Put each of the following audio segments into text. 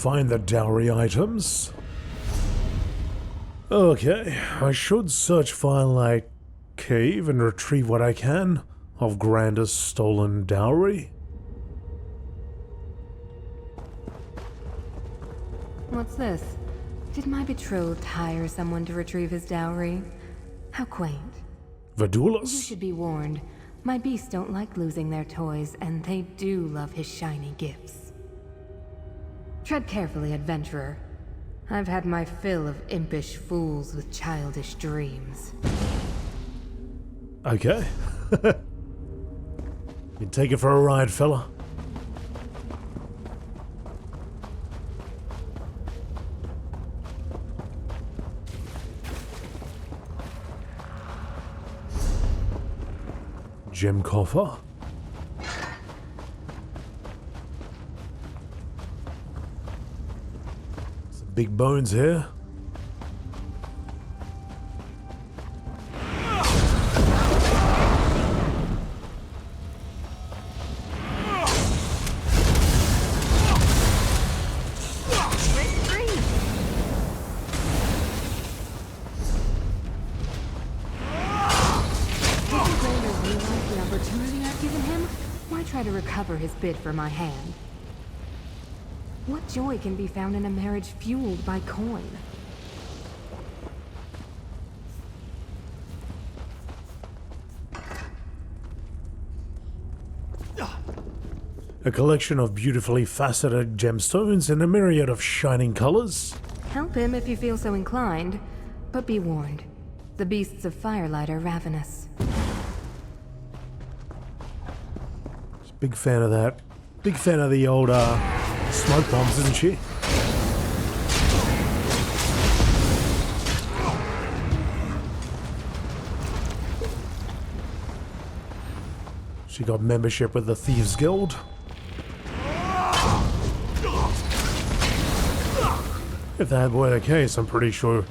find the dowry items. Okay, I should search Fyrelight Cave and retrieve what I can of Granda's stolen dowry. What's this? Did my betrothed hire someone to retrieve his dowry? How quaint. Vidulus? You should be warned. My beasts don't like losing their toys, and they do love his shiny gifts. Tread carefully, adventurer. I've had my fill of impish fools with childish dreams. Okay. You take it for a ride, fella. Gem coffer. Some big bones here. Try to recover his bid for my hand. What joy can be found in a marriage fueled by coin? A collection of beautifully faceted gemstones in a myriad of shining colors. Help him if you feel so inclined, but be warned. The beasts of Fyrelight are ravenous. Big fan of that. Big fan of the old smoke bombs, isn't she? She got membership with the Thieves Guild. If that were the case, I'm pretty sure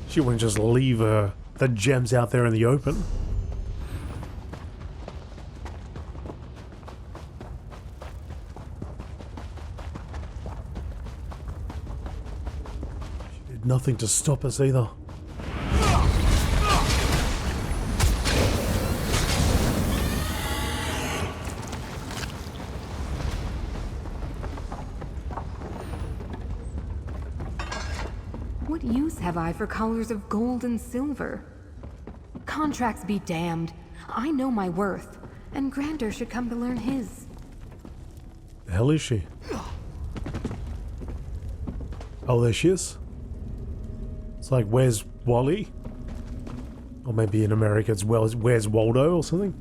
she wouldn't just leave the gems out there in the open. Nothing to stop us either. What use have I for collars of gold and silver? Contracts be damned. I know my worth, and Grander should come to learn his. The hell is she? Oh, there she is. It's like, where's Wally? Or maybe in America it's where's Waldo or something?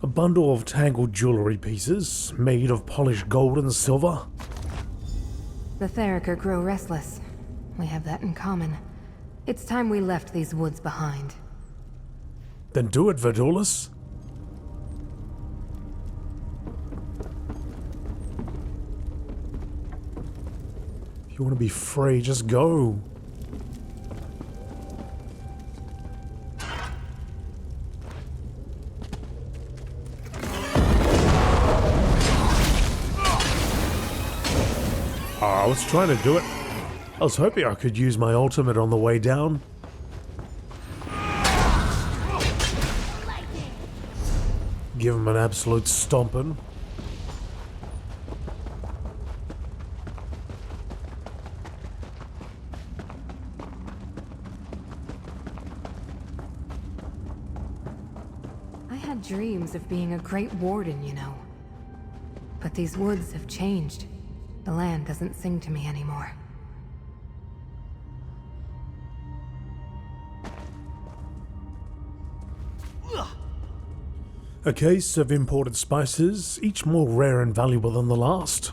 A bundle of tangled jewelry pieces made of polished gold and silver. The Theriker grow restless. We have that in common. It's time we left these woods behind. Then do it, Vidulus. If you want to be free, just go. I was trying to do it. I was hoping I could use my ultimate on the way down. Give him an absolute stomping. I had dreams of being a great warden, you know. But these woods have changed. The land doesn't sing to me anymore. A case of imported spices, each more rare and valuable than the last.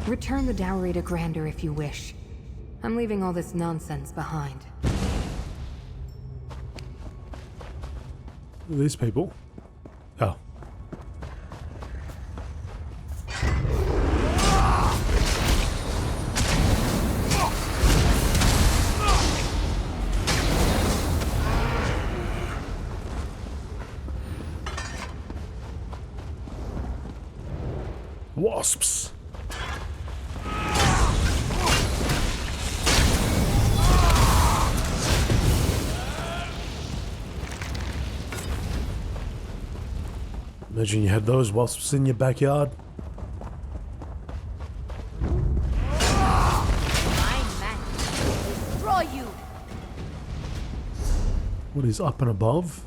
Return the dowry to Grander if you wish. I'm leaving all this nonsense behind. Who are these people? Oh. Wasps. Imagine you had those wasps in your backyard. What is up and above?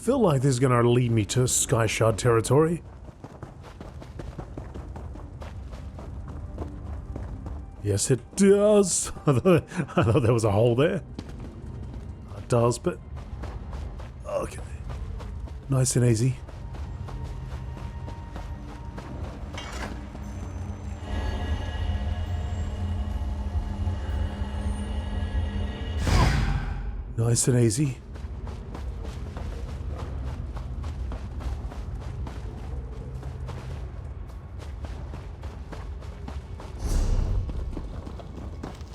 Feel like this is gonna lead me to Sky Shard territory. Yes, it does. I thought there was a hole there. It does, but okay. Nice and easy. Nice and easy.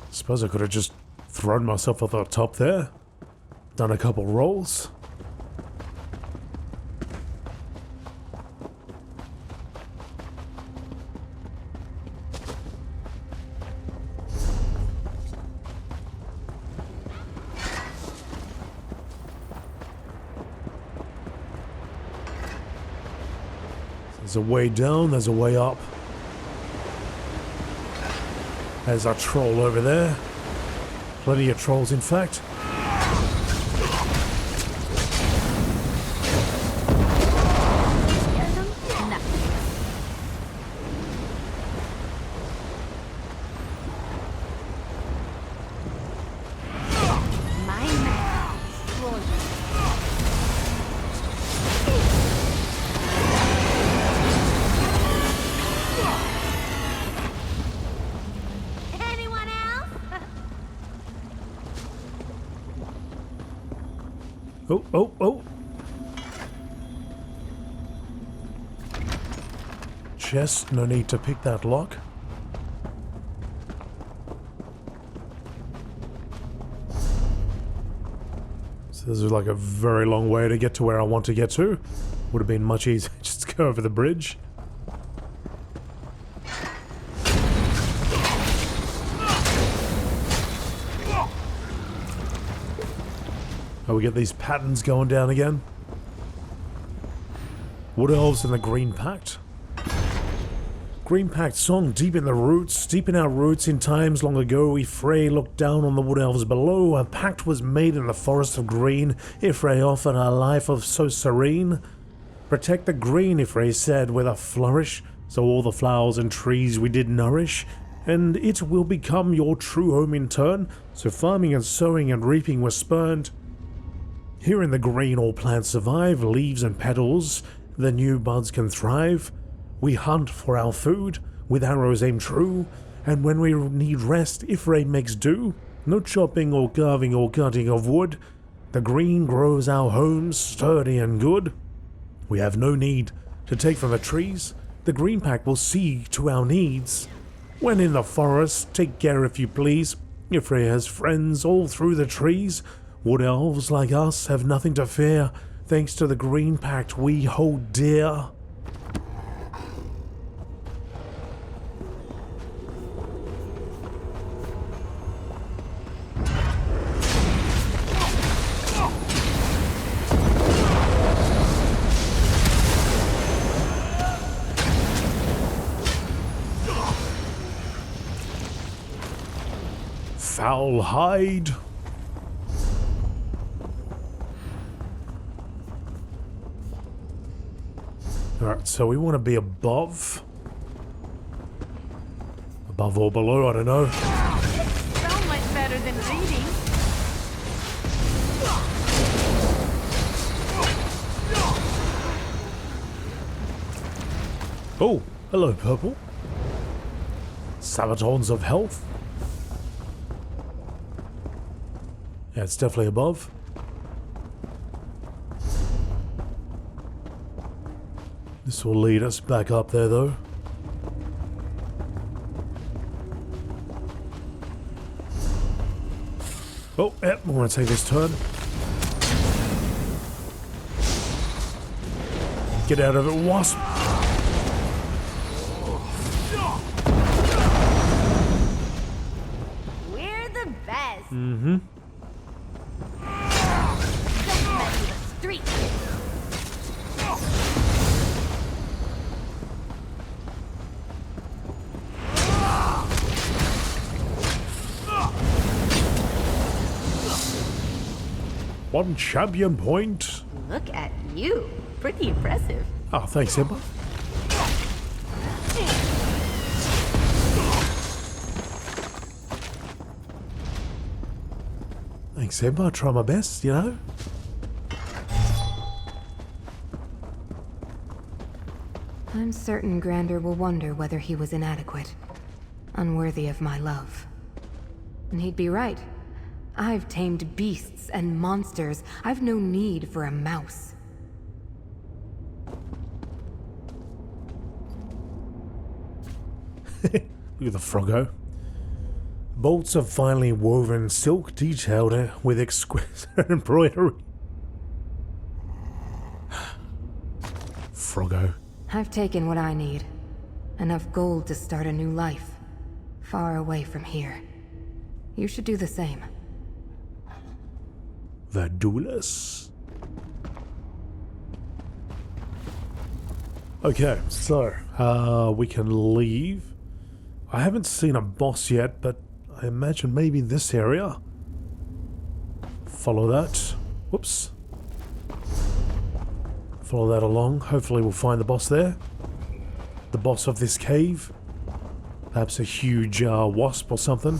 Suppose I could have just thrown myself off the top there. Done a couple rolls. There's a way down, there's a way up. There's our troll over there. Plenty of trolls, in fact. Oh, oh, oh. Chest, no need to pick that lock. So this is like a very long way to get to where I want to get to. Would have been much easier just to go over the bridge. Oh, we get these patterns going down again. Wood Elves and the Green Pact. Green Pact song, deep in the roots, deep in our roots. In times long ago, Ifrei looked down on the Wood Elves below. A pact was made in the forest of green. Ifrei offered a life of so serene. Protect the green, Ifrei said with a flourish. So all the flowers and trees we did nourish. And it will become your true home in turn. So farming and sowing and reaping were spurned. Here in the green all plants survive, leaves and petals, the new buds can thrive. We hunt for our food, with arrows aimed true, and when we need rest, Ifrei makes do. No chopping or carving or cutting of wood, the green grows our homes sturdy and good. We have no need to take from the trees, the Green Pact will see to our needs. When in the forest, take care if you please, Ifrei has friends all through the trees. Wood Elves like us have nothing to fear, thanks to the Green Pact we hold dear. Foul hide. Alright, so we want to be above. Above or below, I don't know. So much better than reading. Oh, hello, purple. Sabatons of health. Yeah, it's definitely above. This will lead us back up there, though. Oh, yep, we're going to take this turn. Get out of it, wasp! We're the best. Mm-hmm. Don't mess with the street. One champion point. Look at you. Pretty impressive. Oh, thanks, Emma. Thanks, Emma. I try my best, you know. I'm certain Grander will wonder whether he was inadequate, unworthy of my love. And he'd be right. I've tamed beasts and monsters. I've no need for a mouse. Look at the froggo. Bolts of finely woven silk detailed with exquisite embroidery. Froggo. I've taken what I need. Enough gold to start a new life. Far away from here. You should do the same. Vadulus. Okay, so we can leave. I haven't seen a boss yet, but I imagine maybe this area. Follow that. Whoops. Follow that along. Hopefully we'll find the boss there. The boss of this cave. Perhaps a huge wasp or something.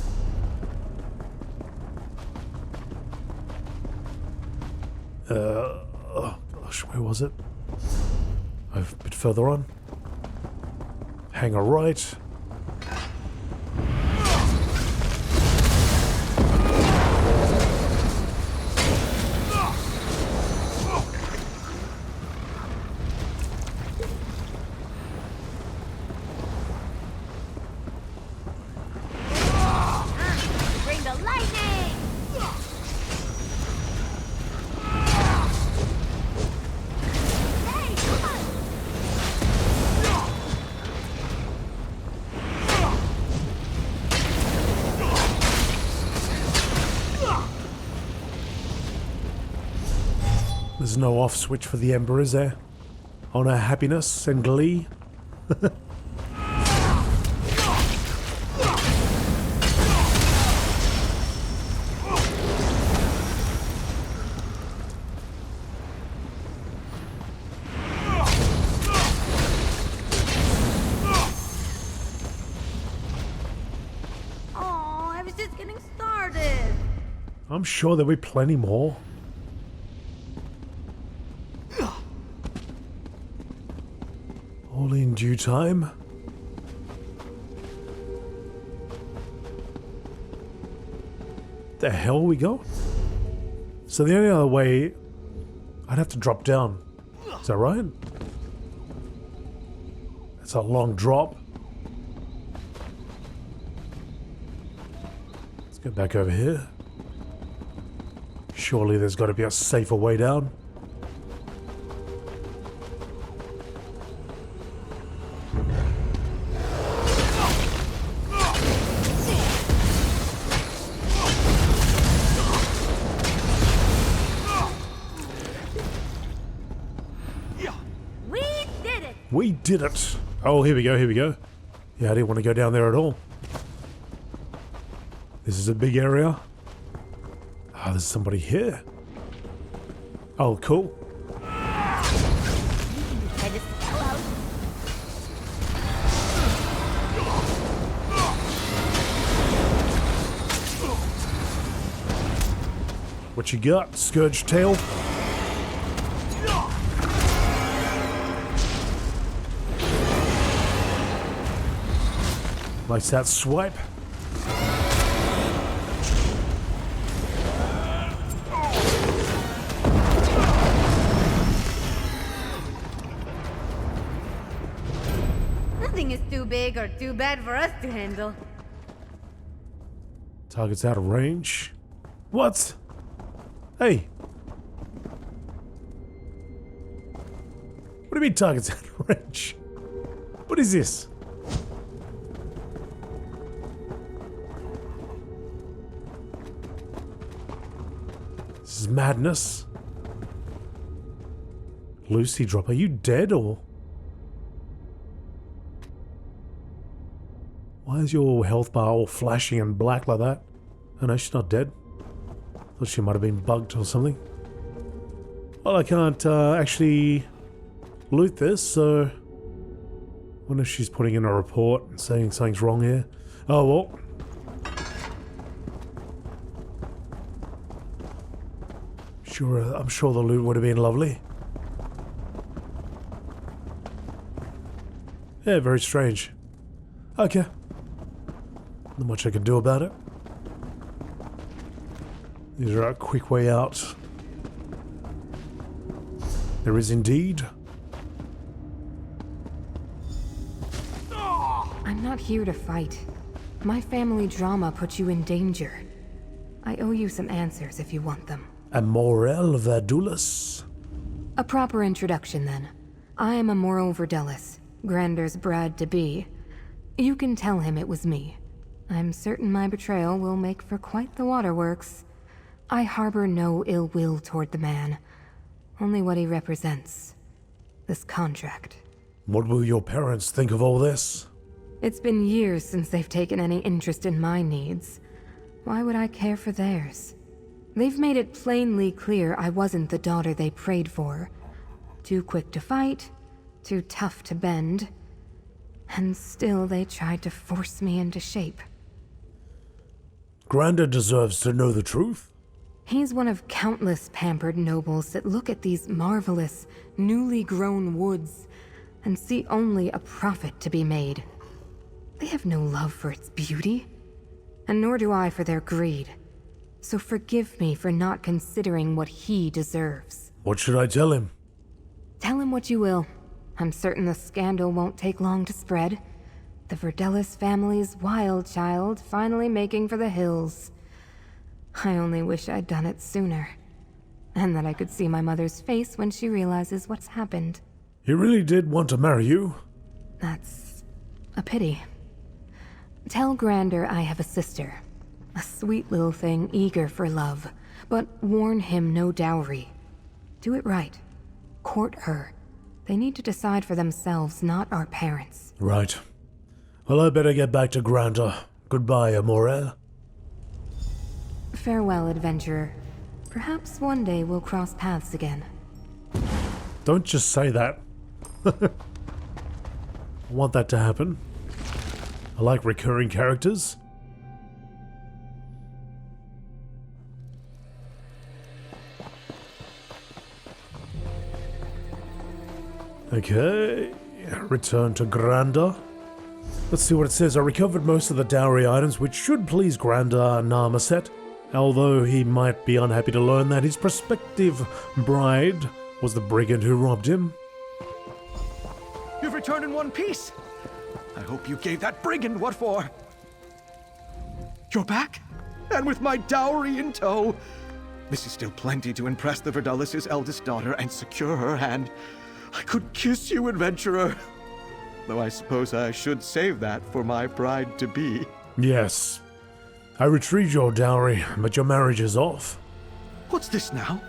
Oh gosh, where was it? A bit further on. Hang a right. Bring the lightning. Hey, come on. There's no off switch for the Ember, is there? On her happiness and glee? Oh, I was just getting started. I'm sure there'll be plenty more. All in due time. The hell we go? So the only other way, I'd have to drop down. Is that right? It's a long drop. Let's go back over here. Surely there's got to be a safer way down. We did it! Oh, here we go, here we go. Yeah, I didn't want to go down there at all. This is a big area. Ah, there's somebody here. Oh, cool. Try to spell out. What you got, Scourge Tail? Likes that swipe. Nothing is too big or too bad for us to handle. Target's out of range. What? Hey. What do you mean target's out of range? What is this? This is madness. Lucy Drop, are you dead or? Why is your health bar all flashing and black like that? Oh no, she's not dead. Thought she might have been bugged or something. Well, I can't actually loot this, so... I wonder if she's putting in a report and saying something's wrong here. Oh well. I'm sure the loot would have been lovely. Yeah, very strange. Okay. Not much I can do about it. Is there a quick way out? There is indeed. I'm not here to fight. My family drama put you in danger. I owe you some answers if you want them. Amorel Verdulus. A proper introduction, then. I am Amorel Verdelis, Grander's bride-to-be. You can tell him it was me. I'm certain my betrayal will make for quite the waterworks. I harbor no ill will toward the man. Only what he represents. This contract. What will your parents think of all this? It's been years since they've taken any interest in my needs. Why would I care for theirs? They've made it plainly clear I wasn't the daughter they prayed for. Too quick to fight, too tough to bend. And still they tried to force me into shape. Grander deserves to know the truth. He's one of countless pampered nobles that look at these marvelous, newly grown woods and see only a profit to be made. They have no love for its beauty, and nor do I for their greed. So forgive me for not considering what he deserves. What should I tell him? Tell him what you will. I'm certain the scandal won't take long to spread. The Verdelis family's wild child finally making for the hills. I only wish I'd done it sooner. And that I could see my mother's face when she realizes what's happened. He really did want to marry you? That's a pity. Tell Grander I have a sister. A sweet little thing eager for love. But warn him no dowry. Do it right. Court her. They need to decide for themselves, not our parents. Right. Well, I better get back to Grander. Goodbye, Amorel. Farewell, adventurer. Perhaps one day we'll cross paths again. Don't just say that. I want that to happen. I like recurring characters. Okay, return to Grander. Let's see what it says. I recovered most of the dowry items, which should please Grander Narmaset, although he might be unhappy to learn that his prospective bride was the brigand who robbed him. You've returned in one piece. I hope you gave that brigand what for. You're back? And with my dowry in tow. This is still plenty to impress the Verdelis' eldest daughter and secure her hand. I could kiss you, adventurer. Though I suppose I should save that for my bride-to-be. Yes. I retrieved your dowry, but your marriage is off. What's this now?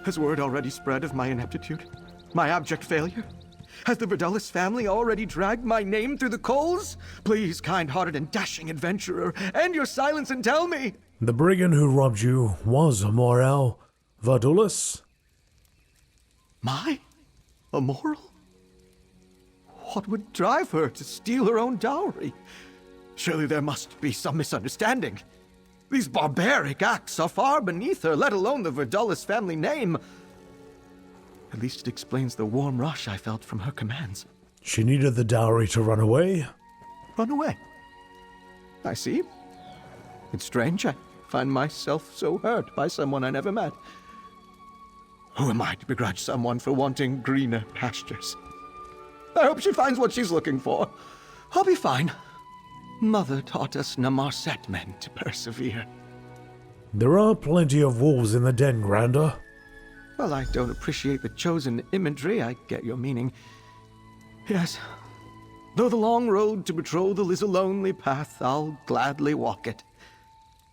Has word already spread of my ineptitude? My abject failure? Has the Verdelis family already dragged my name through the coals? Please, kind-hearted and dashing adventurer, end your silence and tell me! The brigand who robbed you was Amorel Verdulus. My? Immoral? What would drive her to steal her own dowry? Surely there must be some misunderstanding. These barbaric acts are far beneath her, let alone the Verdelis family name. At least it explains the warm rush I felt from her commands. She needed the dowry to run away. Run away? I see. It's strange I find myself so hurt by someone I never met. Who am I to begrudge someone for wanting greener pastures? I hope she finds what she's looking for. I'll be fine. Mother taught us Namarset men to persevere. There are plenty of wolves in the den, Grander. While I don't appreciate the chosen imagery, I get your meaning. Yes, though the long road to betrothal is a lonely path, I'll gladly walk it.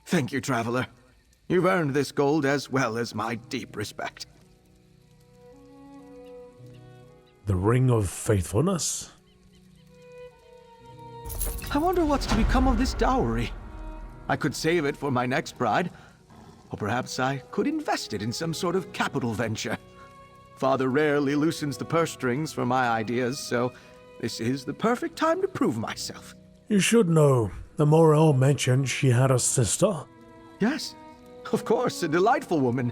Thank you, traveler. You've earned this gold as well as my deep respect. The Ring of Faithfulness? I wonder what's to become of this dowry. I could save it for my next bride, or perhaps I could invest it in some sort of capital venture. Father rarely loosens the purse strings for my ideas, so this is the perfect time to prove myself. You should know, the Morel mentioned she had a sister. Yes, of course, a delightful woman.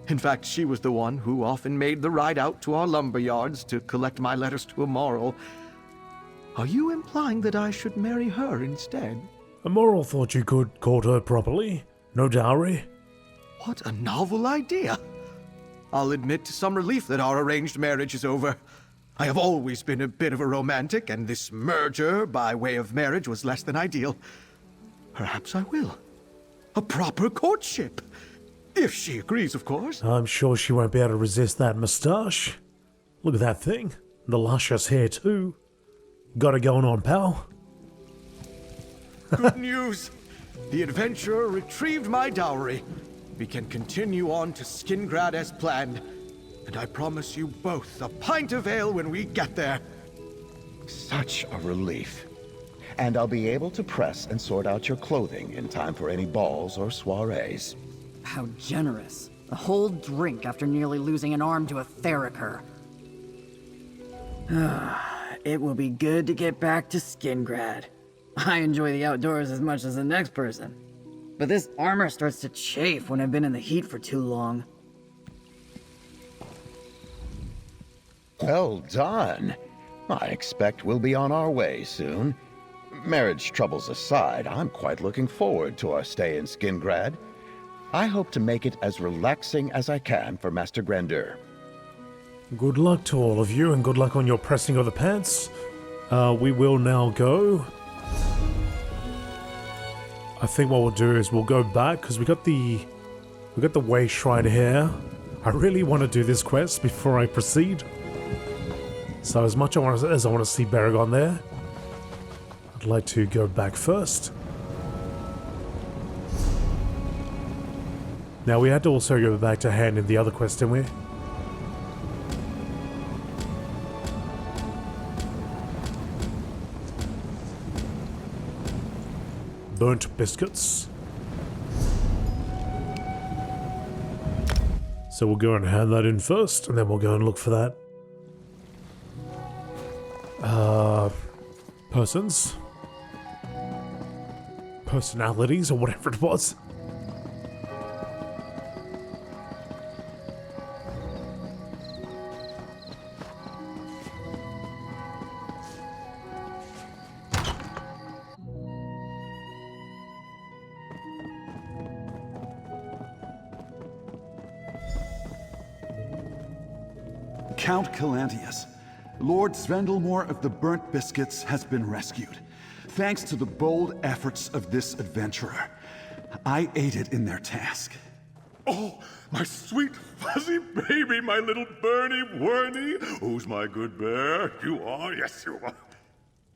In fact, she was the one who often made the ride out to our lumber yards to collect my letters to Immoral. Are you implying that I should marry her instead? Immoral thought you could court her properly. No dowry. What a novel idea. I'll admit to some relief that our arranged marriage is over. I have always been a bit of a romantic, and this merger by way of marriage was less than ideal. Perhaps I will. A proper courtship. If she agrees, of course. I'm sure she won't be able to resist that moustache. Look at that thing. The luscious hair, too. Got it going on, pal. Good news. The adventurer retrieved my dowry. We can continue on to Skingrad as planned. And I promise you both a pint of ale when we get there. Such a relief. And I'll be able to press and sort out your clothing in time for any balls or soirees. How generous. A whole drink after nearly losing an arm to a Theriker. It will be good to get back to Skingrad. I enjoy the outdoors as much as the next person. But this armor starts to chafe when I've been in the heat for too long. Well done. I expect we'll be on our way soon. Marriage troubles aside, I'm quite looking forward to our stay in Skingrad. I hope to make it as relaxing as I can for Master Grandeur. Good luck to all of you, and good luck on your pressing of the pants. We will now go. I think what we'll do is we'll go back, because we got the way shrine here. I really want to do this quest before I proceed. So as much as I want to see Baragon there, I'd like to go back first. Now we had to also go back to hand in the other quest, didn't we? Burnt biscuits. So we'll go and hand that in first, and then we'll go and look for that. Persons? Personalities, or whatever it was. Count Calantius, Lord Svendelmore of the Burnt Biscuits has been rescued, thanks to the bold efforts of this adventurer. I aided in their task. Oh, my sweet fuzzy baby, my little Bernie Werney. Who's my good bear? You are? Yes, you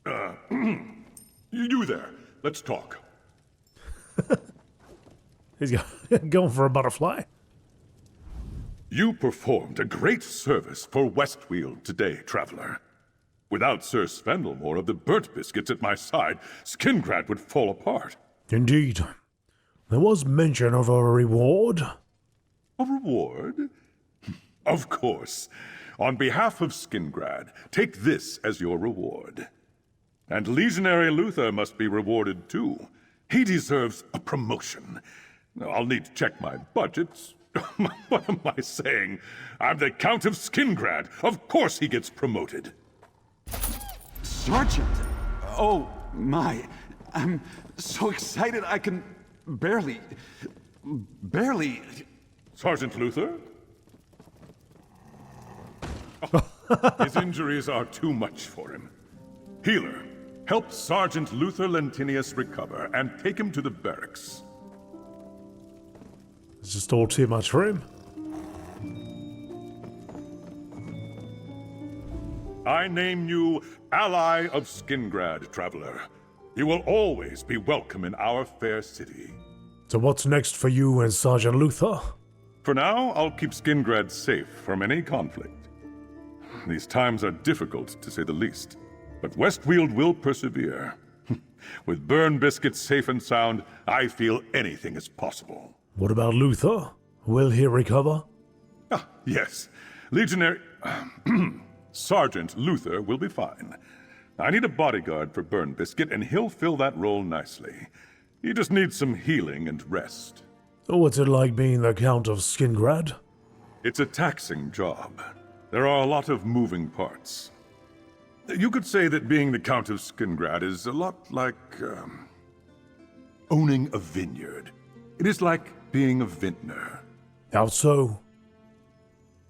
are. You there. Let's talk. He's going for a butterfly. You performed a great service for West Weald today, traveler. Without Sir Svendelmore of the Burnt Biscuits at my side, Skingrad would fall apart. Indeed. There was mention of a reward. A reward? Of course. On behalf of Skingrad, take this as your reward. And Legionary Luther must be rewarded too. He deserves a promotion. I'll need to check my budgets. What am I saying? I'm the Count of Skingrad. Of course he gets promoted. Sergeant! Oh, my. I'm so excited I can barely... Sergeant Luther? His injuries are too much for him. Healer, help Sergeant Luther Lentinius recover and take him to the barracks. It's just all too much for him. I name you Ally of Skingrad, traveler. You will always be welcome in our fair city. So what's next for you and Sergeant Luther? For now, I'll keep Skingrad safe from any conflict. These times are difficult, to say the least, but West Weald will persevere. With Burn Biscuits safe and sound, I feel anything is possible. What about Luther? Will he recover? Ah, yes. Legionary... Sergeant Luther will be fine. I need a bodyguard for Burn Biscuit, and he'll fill that role nicely. He just needs some healing and rest. What's it like being the Count of Skingrad? It's a taxing job. There are a lot of moving parts. You could say that being the Count of Skingrad is a lot like, owning a vineyard. It is like being a vintner. How so?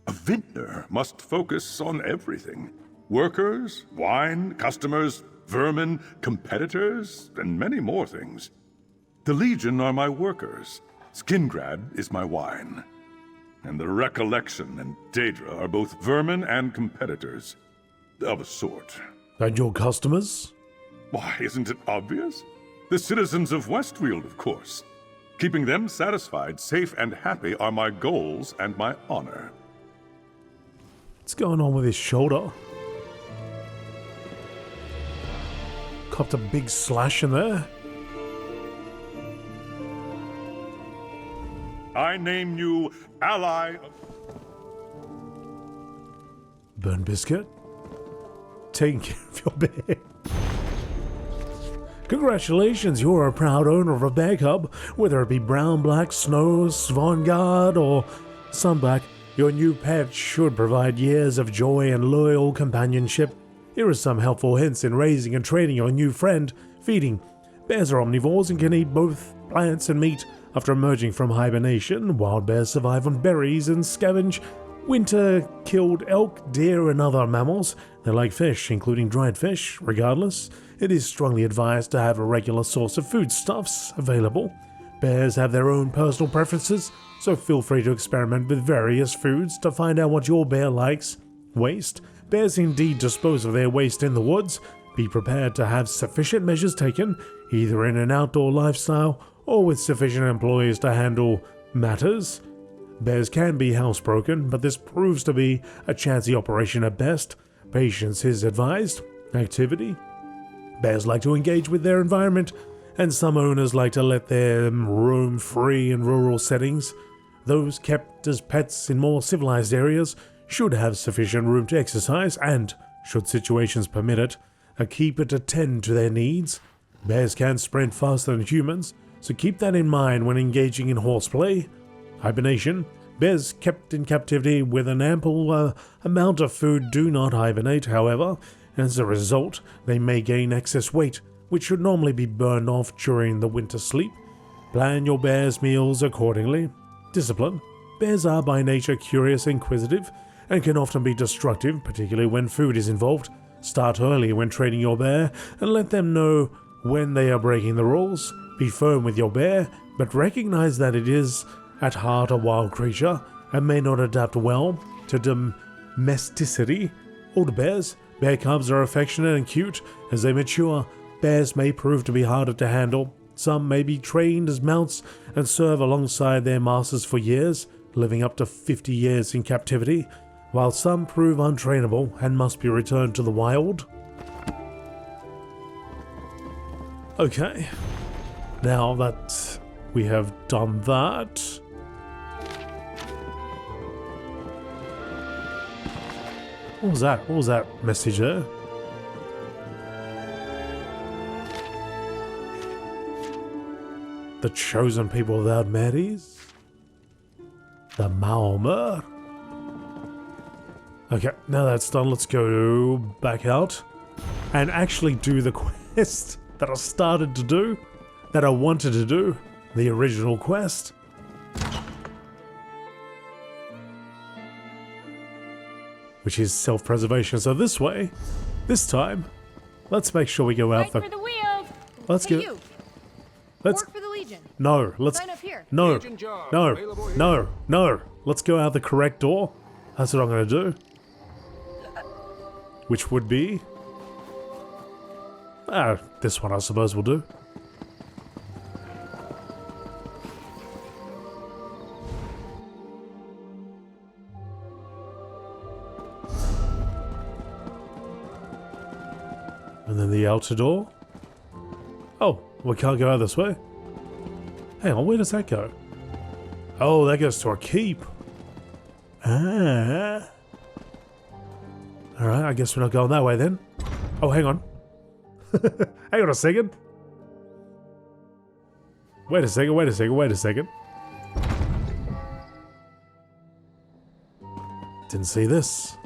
A vintner must focus on everything. Workers, wine, customers, vermin, competitors, and many more things. The Legion are my workers. Skingrad is my wine. And the Recollection and Daedra are both vermin and competitors. Of a sort. And your customers? Why, isn't it obvious? The citizens of West Weald, of course. Keeping them satisfied, safe, and happy are my goals and my honor. What's going on with his shoulder? Copped a big slash in there. I name you Ally of... Burn Biscuit? Taking care of your bear. Congratulations, you're a proud owner of a bear cub. Whether it be brown, black, snow, Svangard, or sunblack, your new pet should provide years of joy and loyal companionship. Here are some helpful hints in raising and training your new friend. Feeding. Bears are omnivores and can eat both plants and meat. After emerging from hibernation, wild bears survive on berries and scavenge winter-killed elk, deer, and other mammals. They like fish, including dried fish. Regardless, it is strongly advised to have a regular source of foodstuffs available. Bears have their own personal preferences, so feel free to experiment with various foods to find out what your bear likes. Waste. Bears indeed dispose of their waste in the woods. Be prepared to have sufficient measures taken, either in an outdoor lifestyle or with sufficient employees to handle matters. Bears can be housebroken, but this proves to be a chancy operation at best. Patience is advised. Activity. Bears like to engage with their environment, and some owners like to let them roam free in rural settings. Those kept as pets in more civilized areas should have sufficient room to exercise and, should situations permit it, keep it to tend to their needs. Bears can sprint faster than humans, so keep that in mind when engaging in horseplay. Hibernation. Bears kept in captivity with an ample amount of food do not hibernate, however. As a result, they may gain excess weight, which should normally be burned off during the winter sleep. Plan your bear's meals accordingly. Discipline. Bears are by nature curious and inquisitive, and can often be destructive, particularly when food is involved. Start early when training your bear, and let them know when they are breaking the rules. Be firm with your bear, but recognize that it is at heart a wild creature, and may not adapt well to domesticity. Older bear cubs are affectionate and cute. As they mature, bears may prove to be harder to handle. Some may be trained as mounts and serve alongside their masters for years, living up to 50 years in captivity, while some prove untrainable and must be returned to the wild. Okay, now that we have done that, what was that? What was that message there? The chosen people without Marys? The Maomer? Okay, now that's done, let's go back out and actually do the quest that I started to do, that I wanted to do, the original quest. Which is self-preservation. So this way, this time, let's make sure we go out Right for the wheels. Let's Hey, go. you. Let's Work for the Legion. no. Let's Sign up here. no. No. Let's go out the correct door. That's what I'm gonna do. which would be... this one I suppose will do. And then the outer door. Oh, we can't go out this way. Hang on, where does that go? Oh, that goes to our keep. Ah. Alright, I guess we're not going that way then. Oh, hang on. Hang on a second. Wait a second. Didn't see this.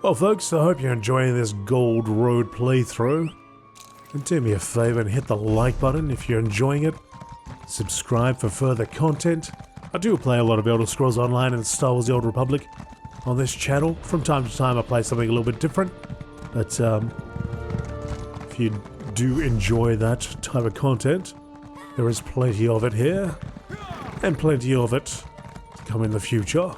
Well folks, I hope you're enjoying this Gold Road playthrough. And do me a favor and hit the like button if you're enjoying it. Subscribe for further content. I do play a lot of Elder Scrolls Online and Star Wars The Old Republic on this channel. From time to time I play something a little bit different. But if you do enjoy that type of content, there is plenty of it here. And plenty of it to come in the future.